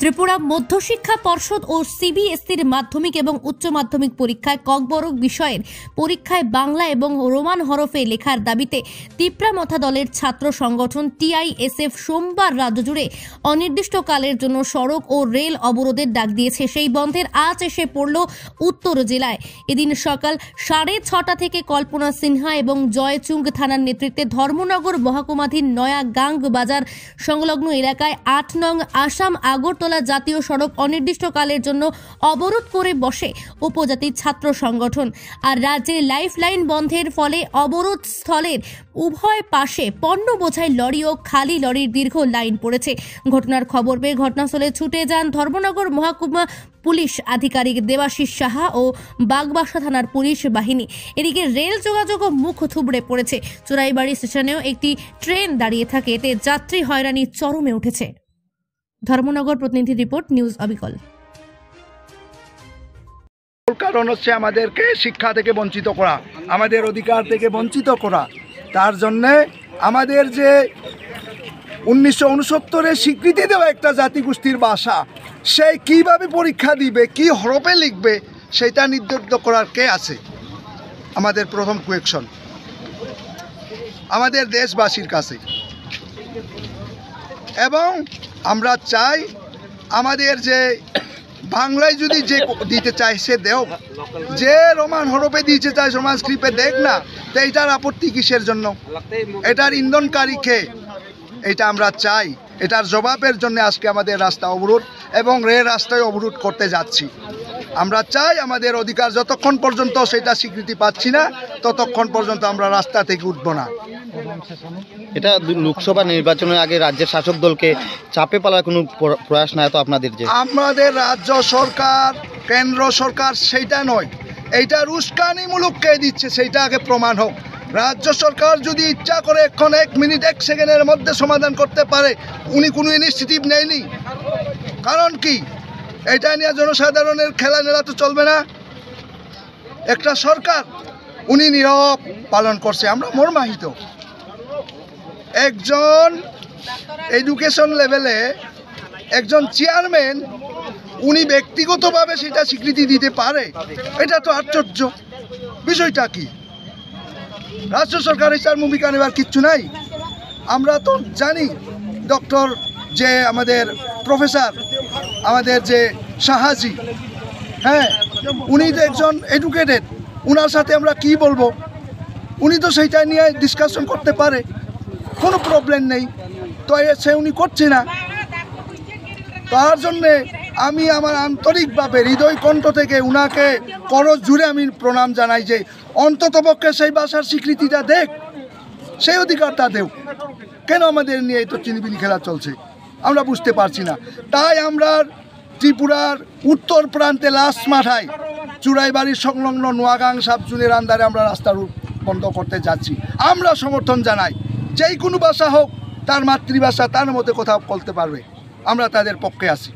ত্রিপুরা মধ্যশিক্ষা পর্ষদ ও সিবিএসইর মাধ্যমিক এবং উচ্চ মাধ্যমিক পরীক্ষায় ককবরক বিষয়ের পরীক্ষায় বাংলা এবং রোমান হরফে লেখার দাবিতে তিপ্রামথা দলের ছাত্র সংগঠন টিআইএসএফ সোমবার রাজ্য জুড়ে অনির্দিষ্টকালের জন্য সড়ক ও রেল অবরোধের ডাক দিয়েছে। সেই বন্ধের আজ এসে পড়ল উত্তর জেলায়। এদিন সকাল 6:30 থেকে কল্পনা সিনহা এবং জয়চুং থানার নেতৃত্বে ধর্মনগর মহকুমাধীন নয়া গাং বাজার সংলগ্ন এলাকায় 8 নং আসাম আগরতলা জাতীয় সড়ক অনির্দিষ্টকালের জন্য অবরোধ করে বসে উপজাতির ছাত্র সংগঠন। আর রাজ্যের লাইফলাইন বন্ধের ফলে অবরোধ স্থলের উভয় পাশে পণ্য বোঝাই লরি ও খালি লরির দীর্ঘ লাইন পড়েছে। ঘটনার খবর পেয়ে ঘটনাস্থলে ছুটে যান ধর্মনগর মহকুমা পুলিশ আধিকারিক দেবাশিস সাহা ও বাগবাসা থানার পুলিশ বাহিনী। এদিকে রেল যোগাযোগও মুখ থুবড়ে পড়েছে। চোরাইবাড়ি স্টেশনেও একটি ট্রেন দাঁড়িয়ে থাকে, এতে যাত্রী হয়রানি চরমে উঠেছে। ধর্মনগর প্রতিনিধি রিপোর্ট, নিউজ অবিকল। কারণ হচ্ছে আমাদেরকে শিক্ষা থেকে বঞ্চিত করা, আমাদের অধিকার থেকে বঞ্চিত করা। তার জন্যে আমাদের যে 1969-এ স্বীকৃতি দেওয়া একটা জাতিগোষ্ঠীর ভাষা, সে কীভাবে পরীক্ষা দিবে, কি হরফে লিখবে, সেটা নির্ধারিত করার কে আছে? আমাদের প্রথম কোয়েকশন আমাদের দেশবাসীর কাছে। এবং আমরা চাই আমাদের যে বাংলায় যদি যে দিতে চায় সে দেও, যে রোমান হরফে দিতে চায় রোমান স্ক্রিপ্টে দেখ না, তো এটার আপত্তি কিসের জন্য? এটার ইন্ধনকারী কে? এটা আমরা চাই। এটার জবাবের জন্য আজকে আমাদের রাস্তা অবরোধ এবং রেল রাস্তায় অবরোধ করতে যাচ্ছি। আমরা চাই আমাদের অধিকার যতক্ষণ পর্যন্ত সেটা স্বীকৃতি পাচ্ছি না, ততক্ষণ পর্যন্ত আমরা রাস্তা থেকে উঠব না। এটা লোকসভা নির্বাচনের আগে রাজ্যের শাসক দলকে চাপে পালার কোনো প্রয়াস নাই তো আপনাদের? যে আমাদের রাজ্য সরকার, কেন্দ্র সরকার সেইটা নয়, এইটা উস্কানিমূলক কে দিচ্ছে সেইটা আগে প্রমাণ হোক। রাজ্য সরকার যদি ইচ্ছা করে এখন 1 মিনিট 1 সেকেন্ডের মধ্যে সমাধান করতে পারে, উনি কোনো ইনিশিয়েটিভ নেয়নি। কারণ কি? এটা নিয়ে জনসাধারণের খেলা নেলা তো চলবে না। একটা সরকার উনি নীরব পালন করছে, আমরা মর্মাহিত। একজন এডুকেশন লেভেলে একজন চেয়ারম্যান উনি ব্যক্তিগতভাবে সেটা স্বীকৃতি দিতে পারে, এটা তো আশ্চর্য। বিষয়টা কি? রাজ্য সরকার এটার ভূমিকা নেবার কিচ্ছু নাই। আমরা তো জানি ডক্টর যে আমাদের প্রফেসর, আমাদের যে সাহাজি, হ্যাঁ, উনি তো একজন এডুকেটেড, উনার সাথে আমরা কি বলবো? উনি তো সেইটা নিয়ে ডিসকাশন করতে পারে, কোনো প্রবলেম নেই। তো সে উনি করছে না। তার জন্যে আমি আমার আন্তরিকভাবে হৃদয় কণ্ঠ থেকে উনাকে করজ জুড়ে আমি প্রণাম জানাই যে অন্ততপক্ষে সেই ভাষার স্বীকৃতিটা দেখ, সেই অধিকারটা দেও। কেন আমাদের নিয়ে এই তো চিনিবিনি খেলা চলছে আমরা বুঝতে পারছি না। তাই আমরা ত্রিপুরার উত্তর প্রান্তে লাস্ট মাথায় চুরাইবাড়ির সংলগ্ন নোয়াগাং সাবজুনের আন্ডারে আমরা রাস্তার বন্ধ করতে যাচ্ছি। আমরা সমর্থন জানাই, যেই কোনো ভাষা হোক তার মাতৃভাষা তার মধ্যে কথা বলতে পারবে, আমরা তাদের পক্ষে আছি।